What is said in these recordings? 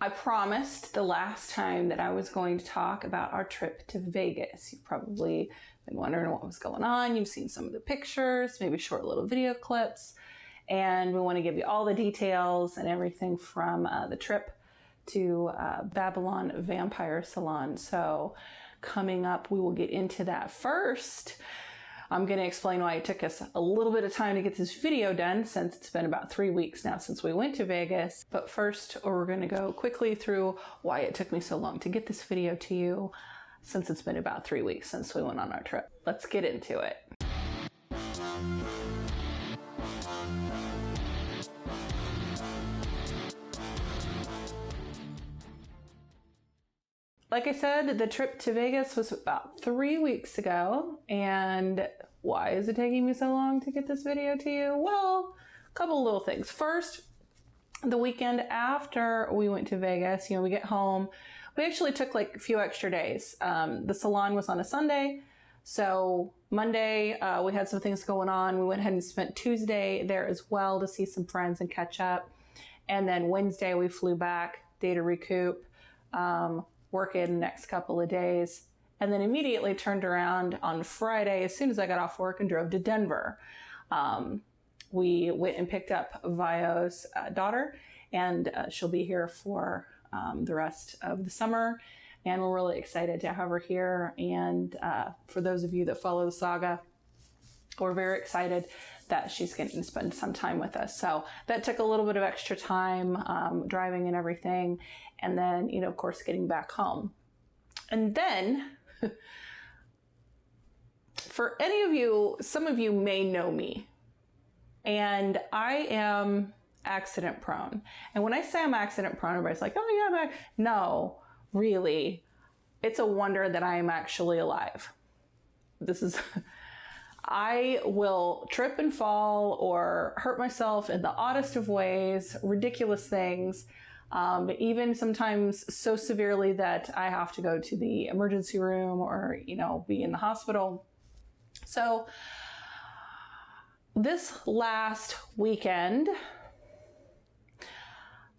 I promised the last time that I was going to talk about our trip to Vegas. You've probably been wondering what was going on. You've seen some of the pictures, maybe short little video clips, and we want to give you all the details and everything from the trip to Babylon Vampire Salon. So coming up, we will get into that. First, I'm going to explain why it took us a little bit of time to get this video done, since it's been about 3 weeks now since we went to Vegas. But first, we're going to go quickly through why it took me so long to get this video to you, since it's been about 3 weeks since we went on our trip. Let's get into it. Like I said, the trip to Vegas was about 3 weeks ago, and why is it taking me so long to get this video to you? Well, a couple little things. First, the weekend after we went to Vegas, we get home, we actually took like a few extra days. The salon was on a Sunday, so Monday we had some things going on. We went ahead and spent Tuesday there as well to see some friends and catch up. And then Wednesday we flew back, day to recoup, work in the next couple of days, and then immediately turned around on Friday as soon as I got off work and drove to Denver. We went and picked up Vio's daughter, and she'll be here for the rest of the summer, and we're really excited to have her here. And for those of you that follow the saga, we're very excited that she's getting to spend some time with us. So that took a little bit of extra time, driving and everything. And then, of course, getting back home. And then, for any of you, some of you may know me, and I am accident prone. And when I say I'm accident prone, everybody's like, oh yeah, no, really, it's a wonder that I am actually alive. I will trip and fall or hurt myself in the oddest of ways, ridiculous things, even sometimes so severely that I have to go to the emergency room or, be in the hospital. So this last weekend,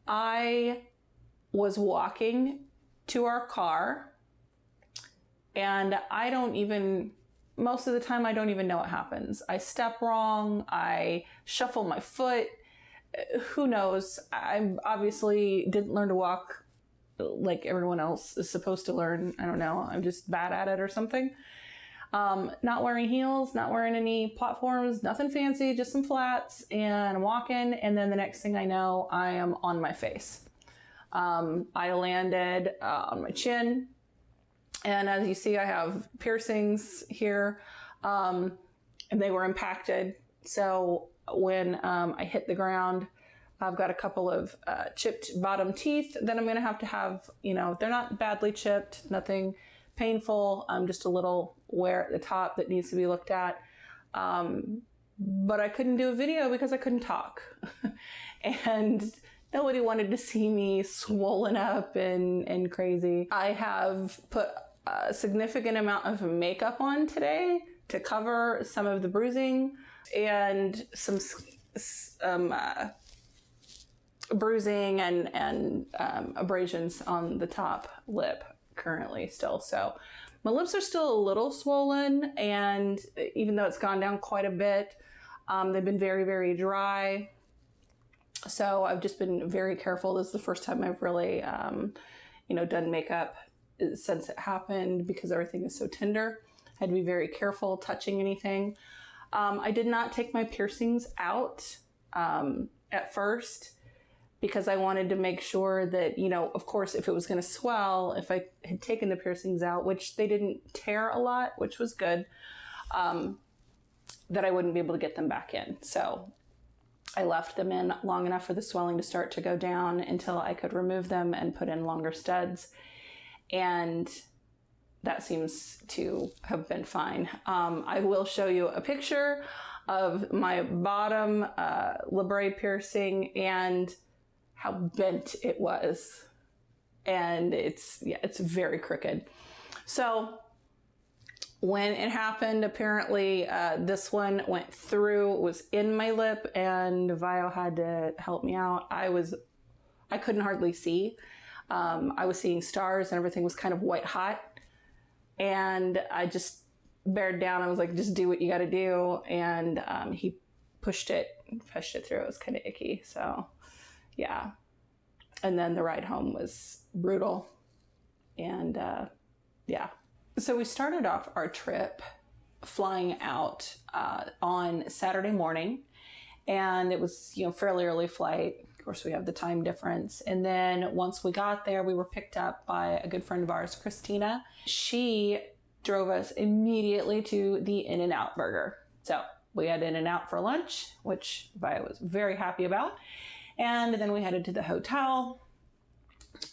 I was walking to our car, and most of the time, I don't even know what happens. I step wrong, I shuffle my foot, who knows? I obviously didn't learn to walk like everyone else is supposed to learn. I don't know, I'm just bad at it or something. Not wearing heels, not wearing any platforms, nothing fancy, just some flats, and I'm walking, and then the next thing I know, I am on my face. I landed on my chin. And as you see, I have piercings here, and they were impacted. So when I hit the ground, I've got a couple of chipped bottom teeth that I'm going to have, they're not badly chipped, nothing painful, just a little wear at the top that needs to be looked at. But I couldn't do a video because I couldn't talk. And nobody wanted to see me swollen up and crazy. I have put a significant amount of makeup on today to cover some of the bruising and some bruising and abrasions on the top lip currently still. So my lips are still a little swollen, and even though it's gone down quite a bit, they've been very, very dry. So I've just been very careful. This is the first time I've really, done makeup since it happened, because everything is so tender. I had to be very careful touching anything. I did not take my piercings out at first, because I wanted to make sure that, of course, if it was going to swell, if I had taken the piercings out, which they didn't tear a lot, which was good, that I wouldn't be able to get them back in. So I left them in long enough for the swelling to start to go down until I could remove them and put in longer studs. And that seems to have been fine. I will show you a picture of my bottom labret piercing and how bent it was. And it's very crooked. So when it happened, apparently this one went through, it was in my lip, and Vio had to help me out. I couldn't hardly see. I was seeing stars and everything was kind of white hot. And I just bared down. I was like, just do what you got to do. And he pushed it through. It was kind of icky. So yeah. And then the ride home was brutal. And yeah. So we started off our trip flying out on Saturday morning. And it was, fairly early flight. Of course, we have the time difference. And then once we got there, we were picked up by a good friend of ours, Christina. She drove us immediately to the In-N-Out Burger. So we had In-N-Out for lunch, which I was very happy about. And then we headed to the hotel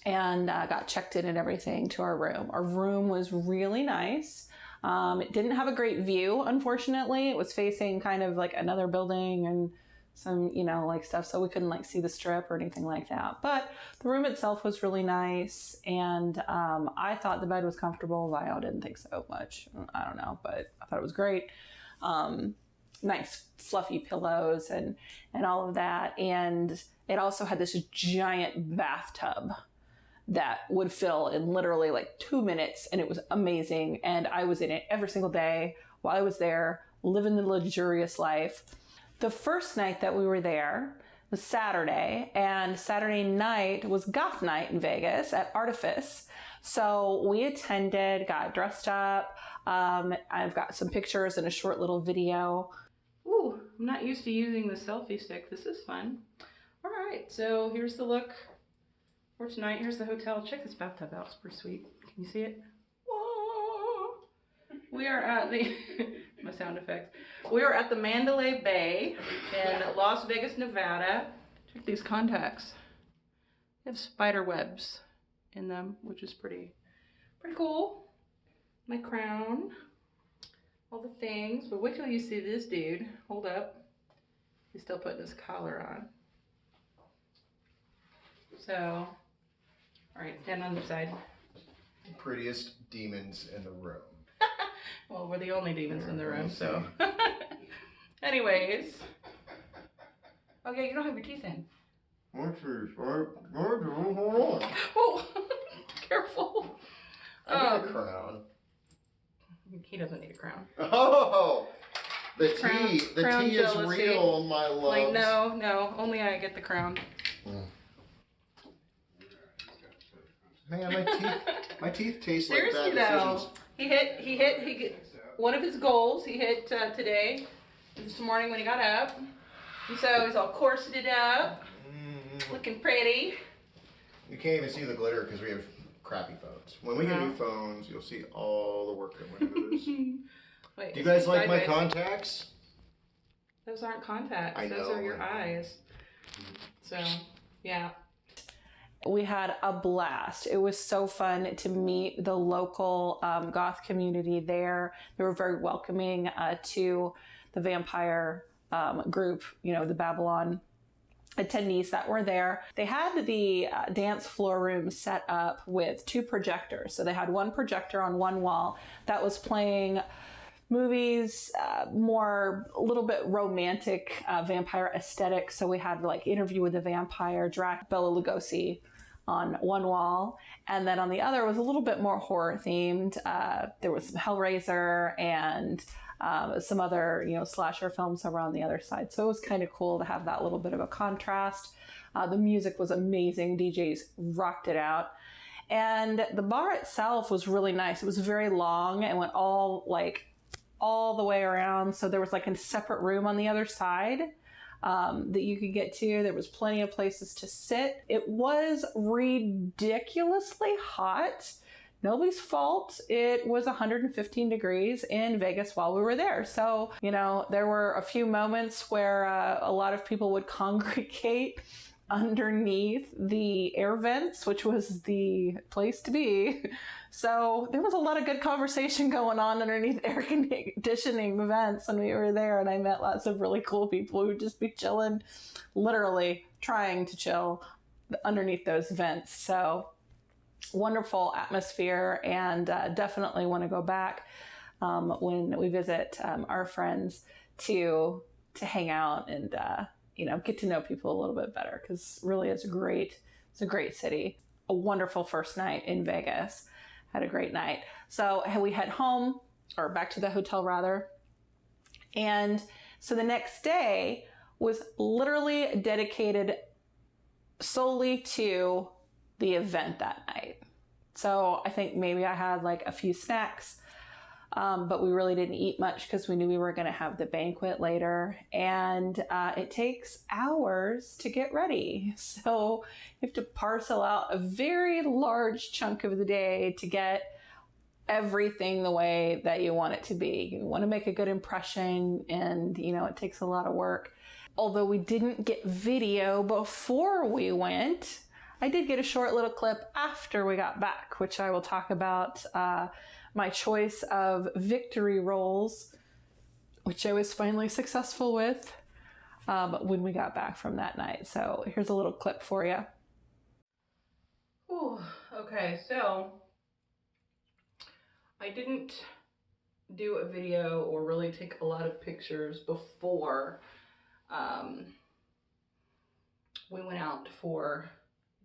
and got checked in and everything to our room. Our room was really nice. It didn't have a great view, unfortunately. It was facing kind of like another building and some, stuff. So we couldn't see the strip or anything like that. But the room itself was really nice. And I thought the bed was comfortable. Vio didn't think so much. I don't know, but I thought it was great. Nice fluffy pillows and all of that. And it also had this giant bathtub that would fill in literally 2 minutes, and it was amazing. And I was in it every single day while I was there, living the luxurious life. The first night that we were there was Saturday, and Saturday night was goth night in Vegas at Artifice. So we attended, got dressed up. I've got some pictures and a short little video. Ooh, I'm not used to using the selfie stick. This is fun. All right, so here's the look for tonight. Here's the hotel. Check this bathtub out. It's pretty sweet. Can you see it? Whoa. We are at the my sound effects. We are at the Mandalay Bay in Las Vegas, Nevada. Check these contacts. They have spider webs in them, which is pretty cool. My crown, all the things. But wait till you see this dude. Hold up. He's still putting his collar on. So, all right, stand on the side. The prettiest demons in the room. Well, we're the only demons in the room, so. Anyways. Okay, you don't have your teeth in. Oh, careful. I need a crown. He doesn't need a crown. Oh, the Crown- tea. The crown tea is jealousy. real, my love. No, only I get the crown. Man, my teeth taste like Seriously bad though, decisions. he hit one of his goals. He hit today, this morning when he got up. And so he's all corseted up, looking pretty. You can't even see the glitter because we have crappy phones. When we get new phones, you'll see all the work that went into this. Wait, Do you guys like my sideways. contacts? Those aren't contacts. I Those know, are your I know. eyes. So, yeah. We had a blast. It was so fun to meet the local goth community there. They were very welcoming to the vampire group, the Babylon attendees that were there. They had the dance floor room set up with 2 projectors. So they had one projector on one wall that was playing movies, a little bit romantic vampire aesthetic. So we had Interview with the Vampire, Bela Lugosi on one wall, and then on the other was a little bit more horror themed. There was some Hellraiser and some other slasher films over on the other side. So it was kind of cool to have that little bit of a contrast. The music was amazing. DJs rocked it out. And the bar itself was really nice. It was very long and went all the way around. So there was a separate room on the other side that you could get to. There was plenty of places to sit. It was ridiculously hot. Nobody's fault. It was 115 degrees in Vegas while we were there. So, there were a few moments where a lot of people would congregate underneath the air vents, which was the place to be. So there was a lot of good conversation going on underneath air conditioning vents when we were there. And I met lots of really cool people who would just be chilling, literally trying to chill underneath those vents. So wonderful atmosphere, and definitely want to go back when we visit our friends to hang out and get to know people a little bit better, because really it's a great city. a wonderful first night in Vegas. Had a great night. So we head home, or back to the hotel rather. And so the next day was literally dedicated solely to the event that night. So I think maybe I had like a few snacks, but we really didn't eat much because we knew we were going to have the banquet later. And it takes hours to get ready. So you have to parcel out a very large chunk of the day to get everything the way that you want it to be. You want to make a good impression, and it takes a lot of work. Although we didn't get video before we went, I did get a short little clip after we got back, which I will talk about my choice of victory rolls, which I was finally successful with when we got back from that night. So here's a little clip for you. Ooh, okay, so I didn't do a video or really take a lot of pictures before we went out for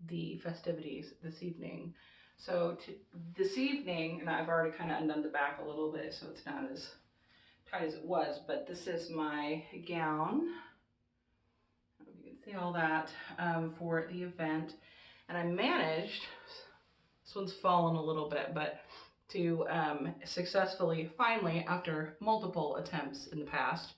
the festivities this evening. So this evening, and I've already kind of undone the back a little bit so it's not as tight as it was, but this is my gown. I don't know if you can see all that for the event. And I managed, this one's fallen a little bit, but to successfully, finally, after multiple attempts in the past,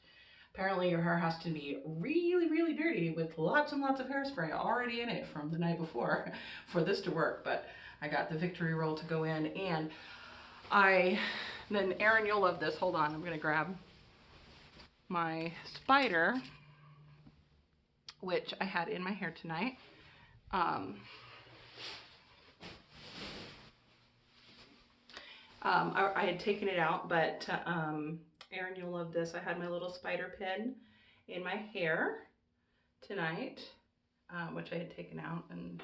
apparently your hair has to be really, really dirty with lots and lots of hairspray already in it from the night before for this to work. But I got the victory roll to go in, and then Erin, you'll love this. Hold on, I'm gonna grab my spider, which I had in my hair tonight. I had taken it out, but Erin, you'll love this. I had my little spider pin in my hair tonight, which I had taken out and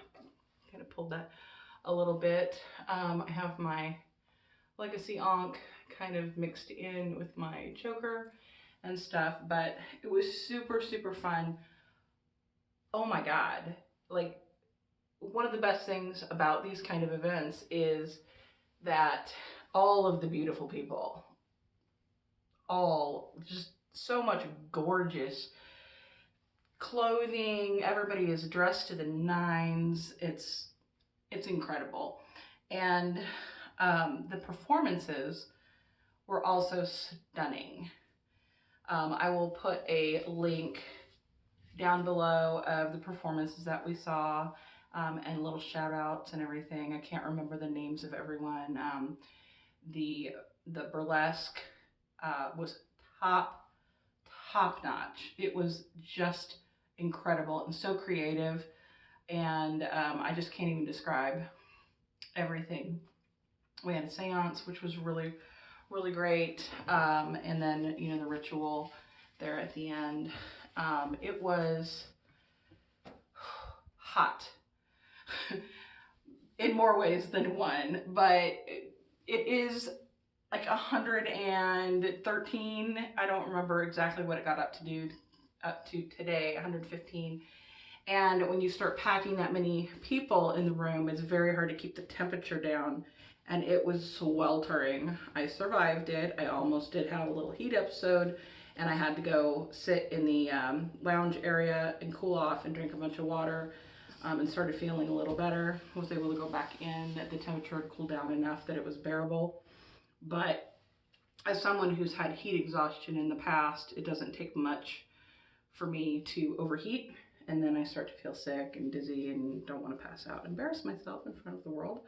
kind of pulled that a little bit. I have my Legacy Ankh kind of mixed in with my choker and stuff, but it was super, super fun. Oh my God. Like, one of the best things about these kind of events is that all of the beautiful people, just so much gorgeous clothing. Everybody is dressed to the nines. It's incredible. And the performances were also stunning. I will put a link down below of the performances that we saw, and little shout outs and everything. I can't remember the names of everyone. The burlesque was top notch. It was just incredible and so creative, and I just can't even describe everything. We had a seance, which was really, really great, and then the ritual there at the end. It was hot in more ways than one, but it is like 113. I don't remember exactly what it got up to today, 115. And when you start packing that many people in the room, it's very hard to keep the temperature down. And it was sweltering. I survived it. I almost did have a little heat episode, and I had to go sit in the lounge area and cool off and drink a bunch of water, and started feeling a little better. I was able to go back in. The temperature had cooled down enough that it was bearable. But as someone who's had heat exhaustion in the past, it doesn't take much for me to overheat, and then I start to feel sick and dizzy and don't want to pass out and embarrass myself in front of the world.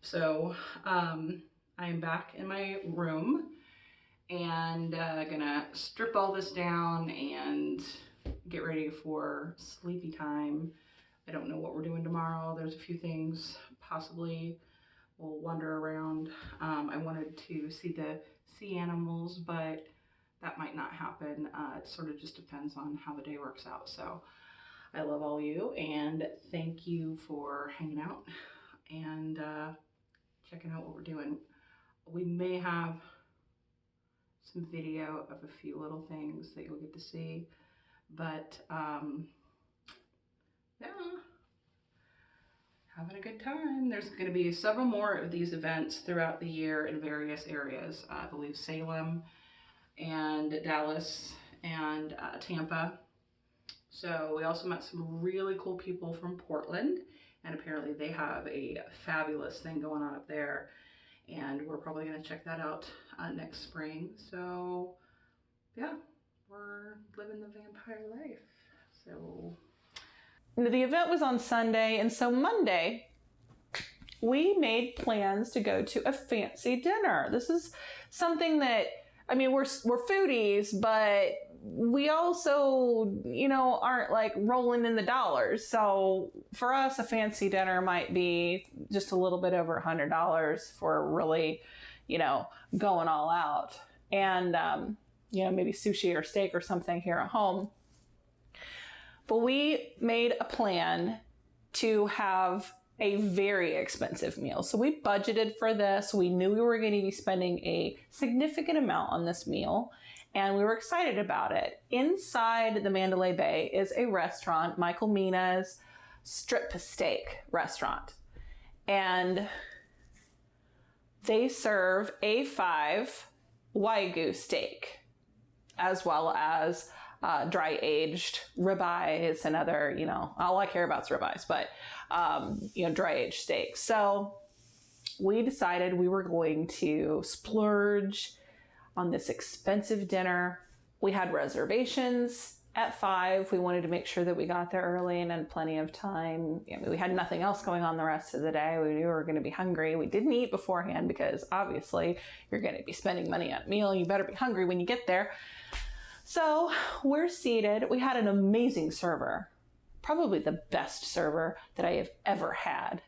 So I am back in my room and gonna strip all this down and get ready for sleepy time. I don't know what we're doing tomorrow. There's a few things. Possibly we'll wander around. I wanted to see the sea animals, but that might not happen. It sort of just depends on how the day works out. So I love all you, and thank you for hanging out and checking out what we're doing. We may have some video of a few little things that you'll get to see, but yeah, having a good time. There's going to be several more of these events throughout the year in various areas. I believe Salem and Dallas and Tampa. So we also met some really cool people from Portland, and apparently they have a fabulous thing going on up there, and we're probably going to check that out next spring. So yeah, we're living the vampire life. So the event was on Sunday, and so Monday we made plans to go to a fancy dinner. This is something that, I mean, we're foodies, but we also, you know, aren't like rolling in the dollars. So for us, a fancy dinner might be just a little bit over $100 for really, you know, going all out. And, you know, maybe sushi or steak or something here at home. But we made a plan to have a very expensive meal. So we budgeted for this. We knew we were going to be spending a significant amount on this meal, and we were excited about it. Inside the Mandalay Bay is a restaurant, Michael Mina's Strip Steak restaurant. And they serve A5 Wagyu steak, as well as dry aged ribeyes and other, you know, all I care about is ribeyes, but, you know, dry aged steaks. So we decided we were going to splurge on this expensive dinner. We had reservations at 5. We wanted to make sure that we got there early and had plenty of time. I mean, we had nothing else going on the rest of the day. We knew we were going to be hungry. We didn't eat beforehand because obviously you're going to be spending money on a meal. You better be hungry when you get there. So we're seated. We had an amazing server, probably the best server that I have ever had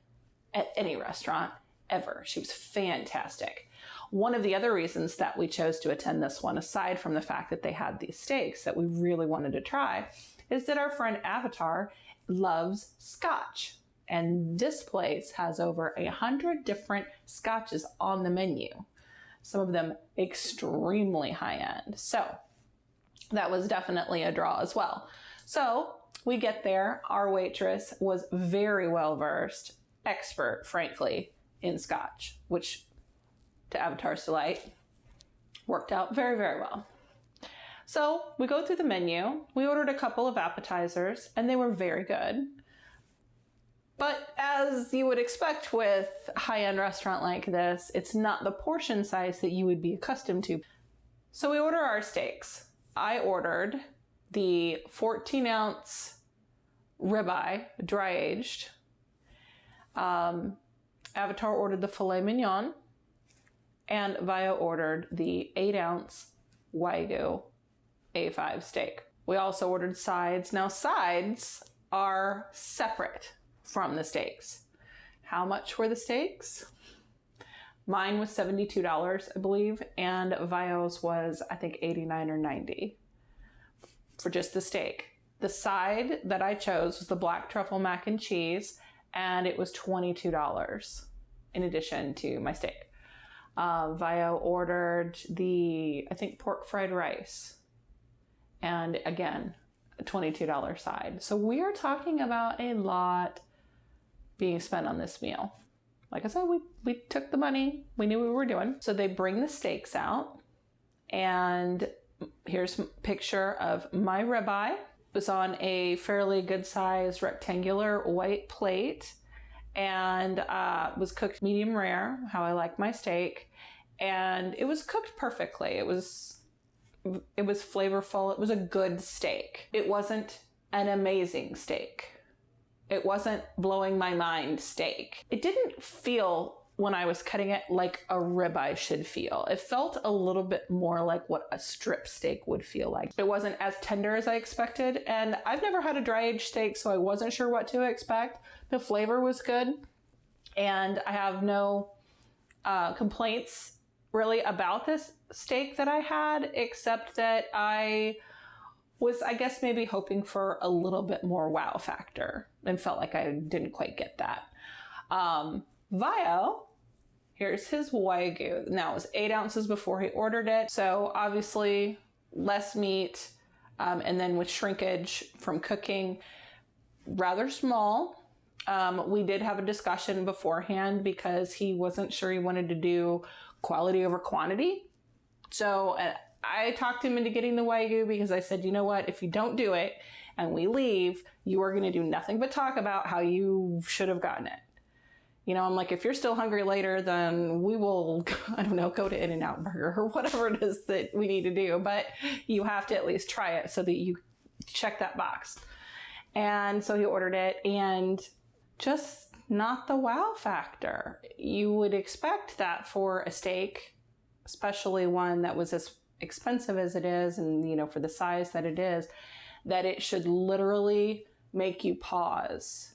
at any restaurant ever. She was fantastic. One of the other reasons that we chose to attend this one, aside from the fact that they had these steaks that we really wanted to try, is that our friend Avatar loves scotch. And this place has over 100 different scotches on the menu, some of them extremely high end. So that was definitely a draw as well. So we get there. Our waitress was very well versed, expert, frankly, in scotch, which to Avatar's delight worked out very, very well. So we go through the menu. We ordered a couple of appetizers and they were very good. But as you would expect with a high-end restaurant like this, it's not the portion size that you would be accustomed to. So we order our steaks. I ordered the 14-ounce ribeye, dry-aged. Avatar ordered the filet mignon, and Vio ordered the 8-ounce Wagyu A5 steak. We also ordered sides. Now, sides are separate from the steaks. How much were the steaks? Mine was $72, I believe, and Vio's was, I think, $89 or $90 for just the steak. The side that I chose was the black truffle mac and cheese, and it was $22 in addition to my steak. Vio ordered the, I think, pork fried rice, and again, a $22 side. So we are talking about a lot being spent on this meal. Like I said, we took the money. We knew what we were doing. So they bring the steaks out, and here's a picture of my ribeye. It was on a fairly good sized rectangular white plate, and was cooked medium rare, how I like my steak. And it was cooked perfectly. It was flavorful. It was a good steak. It wasn't an amazing steak. It wasn't blowing my mind steak. It didn't feel, when I was cutting it, like a ribeye should feel. It felt a little bit more like what a strip steak would feel like. It wasn't as tender as I expected, and I've never had a dry-aged steak, so I wasn't sure what to expect. The flavor was good, and I have no complaints really about this steak that I had, except that I was, I guess, maybe hoping for a little bit more wow factor and felt like I didn't quite get that. Vio, here's his Wagyu. Now, it was 8 ounces before he ordered it, so obviously less meat, and then with shrinkage from cooking, rather small. We did have a discussion beforehand because he wasn't sure he wanted to do quality over quantity. So I talked him into getting the Wagyu because I said, you know what, if you don't do it and we leave, you are going to do nothing but talk about how you should have gotten it. You know, I'm like, if you're still hungry later, then we will, I don't know, go to In-N-Out Burger or whatever it is that we need to do. But you have to at least try it so that you check that box. And so he ordered it, and just not the wow factor. You would expect that for a steak, especially one that was as expensive as it is, and, you know, for the size that it is, that it should literally make you pause.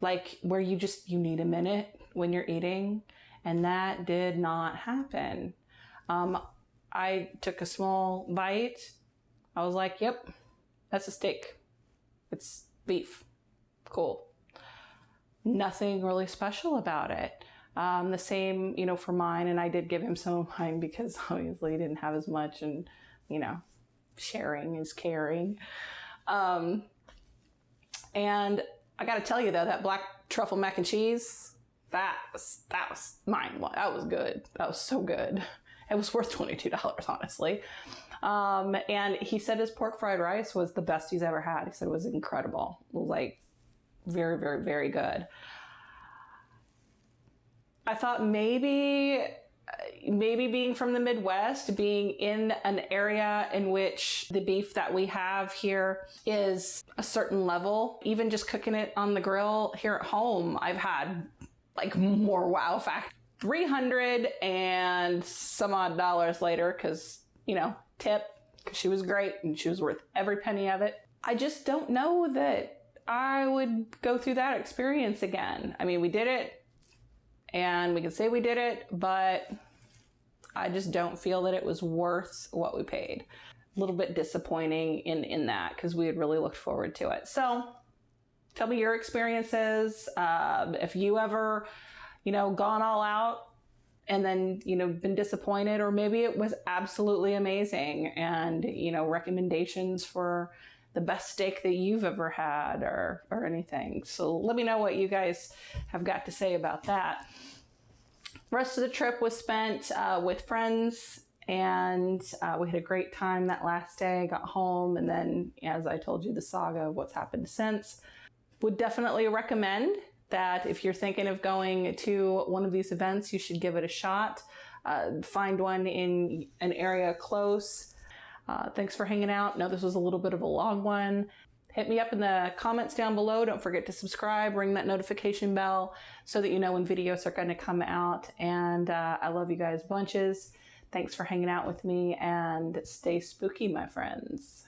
Like where you need a minute when you're eating, and that did not happen. I took a small bite. I was like, yep, that's a steak. It's beef. Cool. Nothing really special about it. The same, you know, for mine, and I did give him some of mine because obviously he didn't have as much, and, you know, sharing is caring. And I got to tell you though, that black truffle mac and cheese, that was mine. That was good. That was so good. It was worth $22, honestly. And he said his pork fried rice was the best he's ever had. He said it was incredible. It was like very, very, very good. I thought maybe being from the Midwest, being in an area in which the beef that we have here is a certain level, even just cooking it on the grill here at home, I've had like more wow factor. 300 and some odd dollars later, because, you know, tip, because she was great and she was worth every penny of it. I just don't know that I would go through that experience again. I mean, we did it, and we can say we did it, but I just don't feel that it was worth what we paid. A little bit disappointing in that, because we had really looked forward to it. So tell me your experiences. If you ever, you know, gone all out and then, you know, been disappointed, or maybe it was absolutely amazing, and, you know, recommendations for the best steak that you've ever had, or anything. So let me know what you guys have got to say about that. The rest of the trip was spent with friends, and we had a great time that last day. Got home, and then, as I told you, the saga of what's happened since. Would definitely recommend that if you're thinking of going to one of these events, you should give it a shot. Find one in an area close. Thanks for hanging out. No, this was a little bit of a long one. Hit me up in the comments down below. Don't forget to subscribe, ring that notification bell so that you know when videos are going to come out. And I love you guys bunches. Thanks for hanging out with me, and stay spooky, my friends.